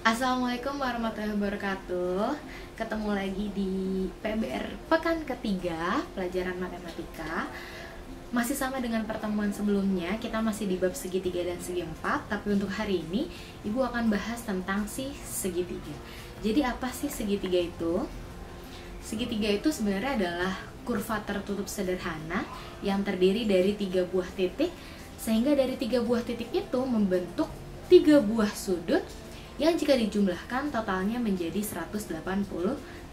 Assalamualaikum warahmatullahi wabarakatuh. Ketemu lagi di PBR pekan ketiga pelajaran matematika. Masih sama dengan pertemuan sebelumnya, kita masih di bab segitiga dan segi empat. Tapi untuk hari ini Ibu akan bahas tentang si segitiga. Jadi apa sih segitiga itu? Segitiga itu sebenarnya adalah kurva tertutup sederhana yang terdiri dari 3 buah titik, sehingga dari 3 buah titik itu membentuk 3 buah sudut yang jika dijumlahkan totalnya menjadi 180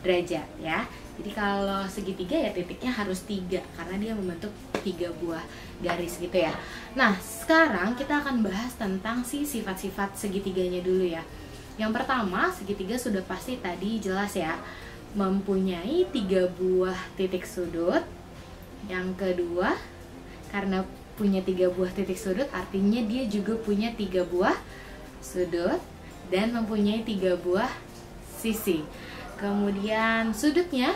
derajat ya. Jadi kalau segitiga ya titiknya harus 3 karena dia membentuk 3 buah garis gitu ya. Nah, sekarang kita akan bahas tentang si sifat-sifat segitiganya dulu ya. Yang pertama, segitiga sudah pasti tadi jelas ya, mempunyai 3 buah titik sudut. Yang kedua, karena punya 3 buah titik sudut artinya dia juga punya 3 buah sudut dan mempunyai 3 buah sisi. Kemudian sudutnya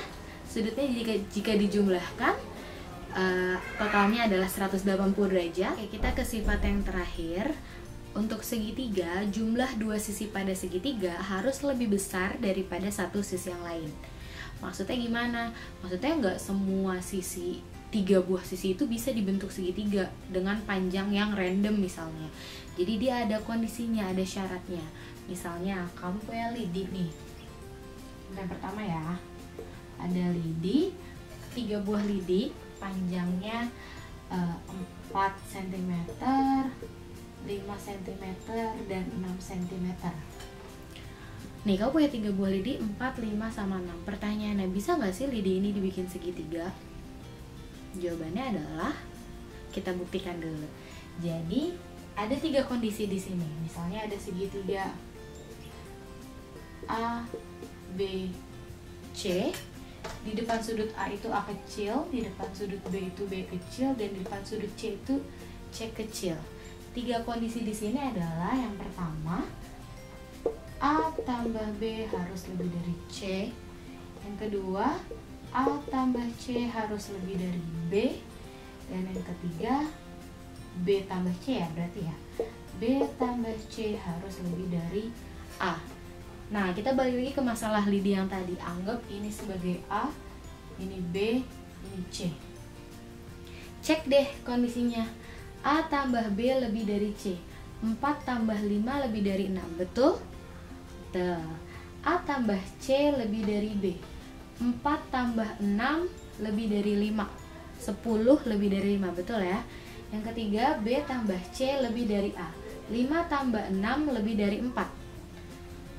jika dijumlahkan totalnya adalah 180 derajat. Oke, kita ke sifat yang terakhir. Untuk segitiga, jumlah 2 sisi pada segitiga harus lebih besar daripada satu sisi yang lain. Maksudnya gimana? Maksudnya nggak semua sisi, 3 buah sisi itu bisa dibentuk segitiga dengan panjang yang random misalnya. Jadi dia ada kondisinya, ada syaratnya. Misalnya kamu punya lidi nih. Yang pertama ya, ada lidi, 3 buah lidi, panjangnya 4 cm, 5 cm, dan 6 cm. Nih, kamu punya 3 buah lidi, 4, 5, sama 6. Pertanyaannya, bisa nggak sih lidi ini dibikin segitiga? Jawabannya adalah, kita buktikan dulu. Jadi, ada 3 kondisi di sini. Misalnya ada segitiga A, B, C. Di depan sudut A itu A kecil, di depan sudut B itu B kecil, dan di depan sudut C itu C kecil. 3 kondisi di sini adalah, yang pertama, A tambah B harus lebih dari C. Yang kedua, A tambah C harus lebih dari B. Dan yang ketiga, B tambah C ya berarti ya, B tambah C harus lebih dari A. Nah, kita balik lagi ke masalah lidi yang tadi. Anggap ini sebagai A, ini B, ini C. Cek deh kondisinya. A tambah B lebih dari C. 4 tambah 5 lebih dari 6, betul? Betul. A tambah C lebih dari B. 4 tambah 6 lebih dari 5. 10 lebih dari 5, betul ya? Yang ketiga, B tambah C lebih dari A. 5 tambah 6 lebih dari 4.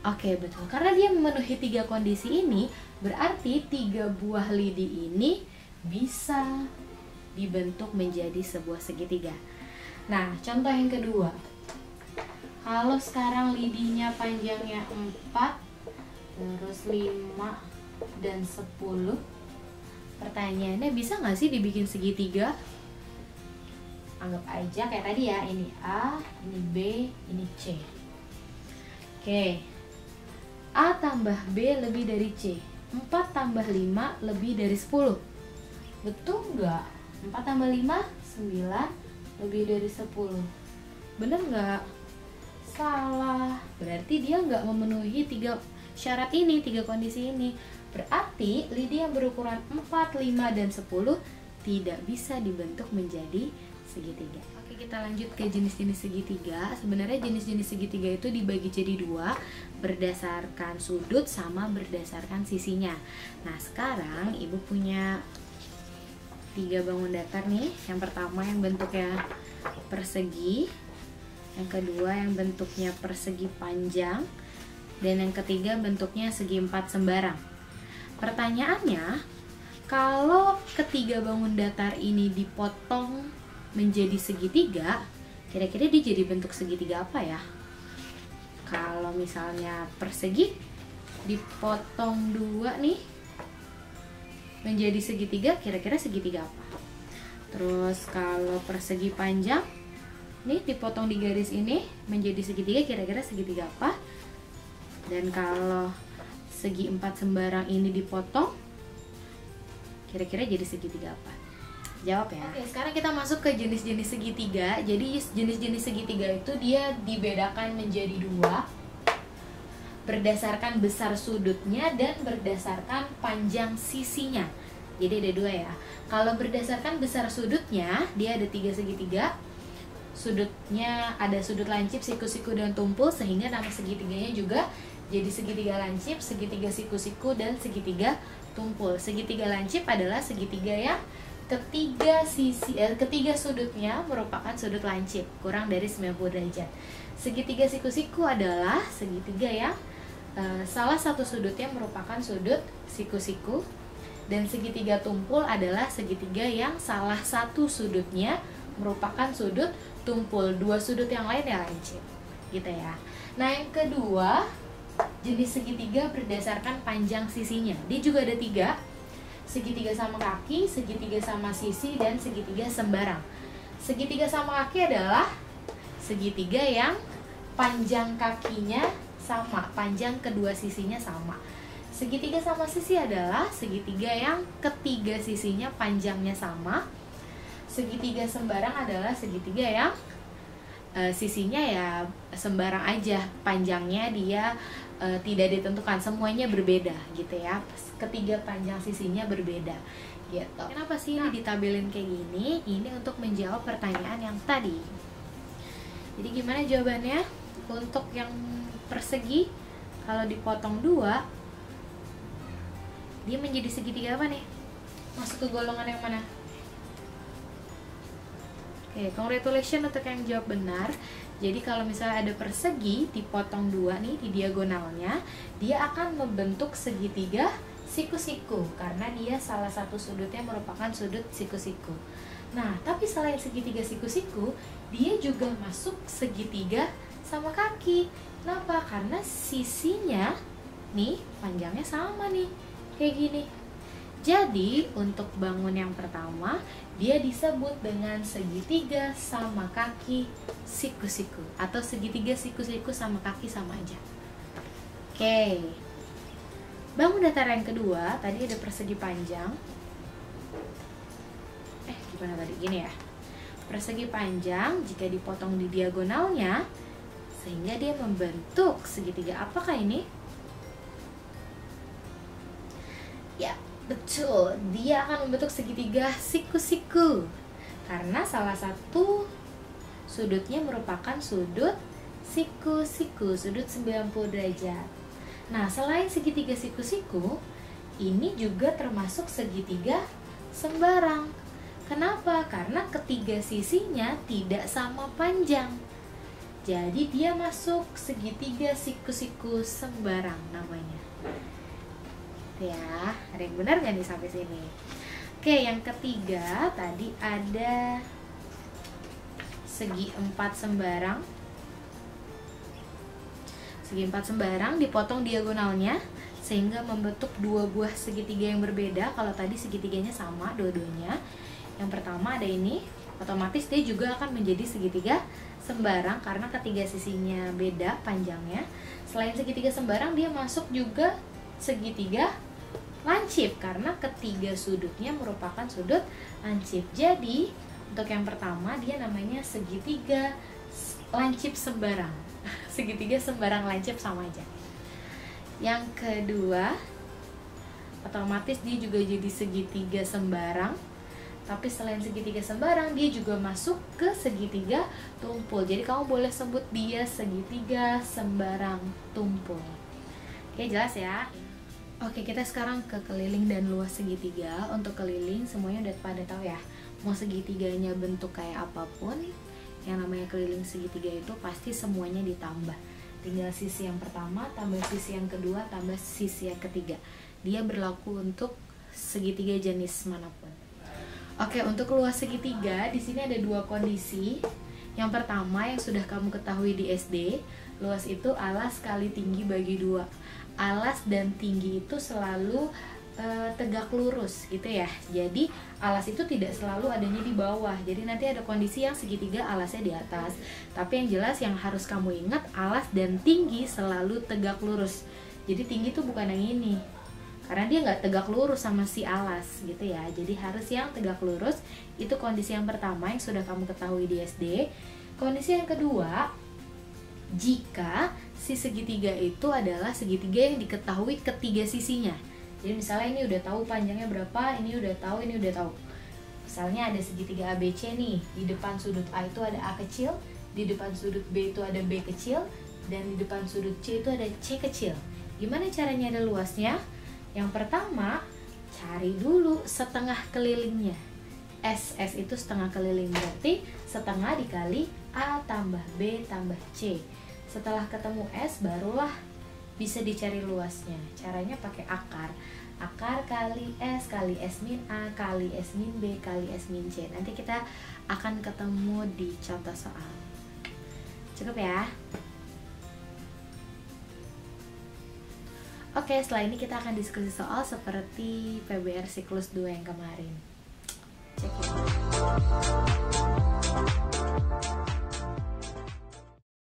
Oke, betul. Karena dia memenuhi 3 kondisi ini, berarti 3 buah lidi ini bisa dibentuk menjadi sebuah segitiga. Nah, contoh yang kedua. Kalau sekarang lidinya panjangnya 4, terus 5, dan 10. Pertanyaannya, bisa nggak sih dibikin segitiga? Anggap aja kayak tadi ya, ini A, ini B, ini C. Oke, A tambah B lebih dari C. 4 tambah 5 lebih dari 10. Betul nggak? 4 tambah 5, 9 lebih dari 10. Bener nggak? Salah. Berarti dia nggak memenuhi 3 syarat ini, 3 kondisi ini. Berarti lidi yang berukuran 4, 5, dan 10 tidak bisa dibentuk menjadi segitiga. Oke, kita lanjut ke jenis-jenis segitiga. Sebenarnya jenis-jenis segitiga itu dibagi jadi 2, berdasarkan sudut sama berdasarkan sisinya. Nah, sekarang Ibu punya 3 bangun datar nih. Yang pertama yang bentuknya persegi, yang kedua yang bentuknya persegi panjang, dan yang ketiga bentuknya segi 4 sembarang. Pertanyaannya, kalau ketiga bangun datar ini dipotong menjadi segitiga, kira-kira dia jadi bentuk segitiga apa ya? Kalau misalnya persegi dipotong 2 nih menjadi segitiga, kira-kira segitiga apa? Terus kalau persegi panjang nih dipotong di garis ini menjadi segitiga, kira-kira segitiga apa? Dan kalau segi 4 sembarang ini dipotong, kira-kira jadi segitiga apa? Jawab ya. Oke, sekarang kita masuk ke jenis-jenis segitiga. Jadi jenis-jenis segitiga itu dia dibedakan menjadi 2. berdasarkan besar sudutnya dan berdasarkan panjang sisinya. Jadi ada dua ya. Kalau berdasarkan besar sudutnya, dia ada 3 segitiga. Sudutnya ada sudut lancip, siku-siku, dan tumpul, sehingga nama segitiganya juga jadi segitiga lancip, segitiga siku-siku, dan segitiga tumpul. Segitiga lancip adalah segitiga yang ketiga sudutnya merupakan sudut lancip kurang dari 90 derajat. Segitiga siku-siku adalah segitiga yang salah satu sudutnya merupakan sudut siku-siku, dan segitiga tumpul adalah segitiga yang salah satu sudutnya merupakan sudut tumpul. Dua sudut yang lain ya lancip, gitu ya. Nah, yang kedua, jenis segitiga berdasarkan panjang sisinya. Dia juga ada 3: segitiga sama kaki, segitiga sama sisi, dan segitiga sembarang. Segitiga sama kaki adalah segitiga yang panjang kakinya sama, panjang kedua sisinya sama. Segitiga sama sisi adalah segitiga yang ketiga sisinya panjangnya sama. Segitiga sembarang adalah segitiga yang sisinya ya sembarang aja, panjangnya dia tidak ditentukan, semuanya berbeda gitu ya. Ketiga panjang sisinya berbeda gitu. Kenapa sih ini ditabelin kayak gini? Ini untuk menjawab pertanyaan yang tadi. Jadi gimana jawabannya? Untuk yang persegi, kalau dipotong 2, dia menjadi segitiga apa nih? Masuk ke golongan yang mana? Oke, congratulations untuk yang jawab benar. Jadi kalau misalnya ada persegi dipotong 2 nih di diagonalnya, dia akan membentuk segitiga siku-siku karena dia salah satu sudutnya merupakan sudut siku-siku. Nah, tapi selain segitiga siku-siku, dia juga masuk segitiga sama kaki. Kenapa? Karena sisinya nih panjangnya sama nih, kayak gini. Jadi untuk bangun yang pertama, dia disebut dengan segitiga sama kaki siku-siku, atau segitiga siku-siku sama kaki sama aja. Oke. Bangun datar yang kedua, tadi ada persegi panjang. Gimana tadi? Gini ya. Persegi panjang jika dipotong di diagonalnya, sehingga dia membentuk segitiga. Apakah ini? Ya, betul, dia akan membentuk segitiga siku-siku karena salah satu sudutnya merupakan sudut siku-siku, sudut 90 derajat. Nah, selain segitiga siku-siku, ini juga termasuk segitiga sembarang. Kenapa? Karena ketiga sisinya tidak sama panjang. Jadi dia masuk segitiga siku-siku sembarang namanya. Ya, ada yang benar gak nih sampai sini? Oke, yang ketiga tadi ada segi 4 sembarang. Segi 4 sembarang dipotong diagonalnya sehingga membentuk 2 buah segitiga yang berbeda. Kalau tadi segitiganya sama dua-duanya. Yang pertama ada ini, otomatis dia juga akan menjadi segitiga sembarang karena ketiga sisinya beda panjangnya. Selain segitiga sembarang, dia masuk juga segitiga lancip karena ketiga sudutnya merupakan sudut lancip. Jadi untuk yang pertama dia namanya segitiga lancip sembarang. Segitiga sembarang lancip sama aja. Yang kedua, otomatis dia juga jadi segitiga sembarang. Tapi selain segitiga sembarang, dia juga masuk ke segitiga tumpul. Jadi kamu boleh sebut dia segitiga sembarang tumpul. Oke, jelas ya? Oke, kita sekarang ke keliling dan luas segitiga. Untuk keliling semuanya udah pada tahu ya. Mau segitiganya bentuk kayak apapun, yang namanya keliling segitiga itu pasti semuanya ditambah. Tinggal sisi yang pertama tambah sisi yang kedua tambah sisi yang ketiga. Dia berlaku untuk segitiga jenis manapun. Oke, untuk luas segitiga di sini ada 2 kondisi. Yang pertama yang sudah kamu ketahui di SD, luas itu alas kali tinggi bagi 2. Alas dan tinggi itu selalu tegak lurus gitu ya. Jadi alas itu tidak selalu adanya di bawah. Jadi nanti ada kondisi yang segitiga alasnya di atas. Tapi yang jelas yang harus kamu ingat, alas dan tinggi selalu tegak lurus. Jadi tinggi itu bukan yang ini, karena dia nggak tegak lurus sama si alas gitu ya. Jadi harus yang tegak lurus. Itu kondisi yang pertama yang sudah kamu ketahui di SD. Kondisi yang kedua, jika si segitiga itu adalah segitiga yang diketahui ketiga sisinya. Jadi misalnya ini udah tahu panjangnya berapa, ini udah tahu, ini udah tahu. Misalnya ada segitiga ABC nih, di depan sudut A itu ada A kecil, di depan sudut B itu ada B kecil, dan di depan sudut C itu ada C kecil. Gimana caranya ada luasnya? Yang pertama, cari dulu setengah kelilingnya. S itu setengah keliling, berarti setengah dikali A tambah B tambah C. Setelah ketemu S, barulah bisa dicari luasnya. Caranya pakai akar. Akar kali S min A kali S min B kali S min C. Nanti kita akan ketemu di contoh soal. Cukup ya? Oke, setelah ini kita akan diskusi soal seperti PBR siklus 2 yang kemarin.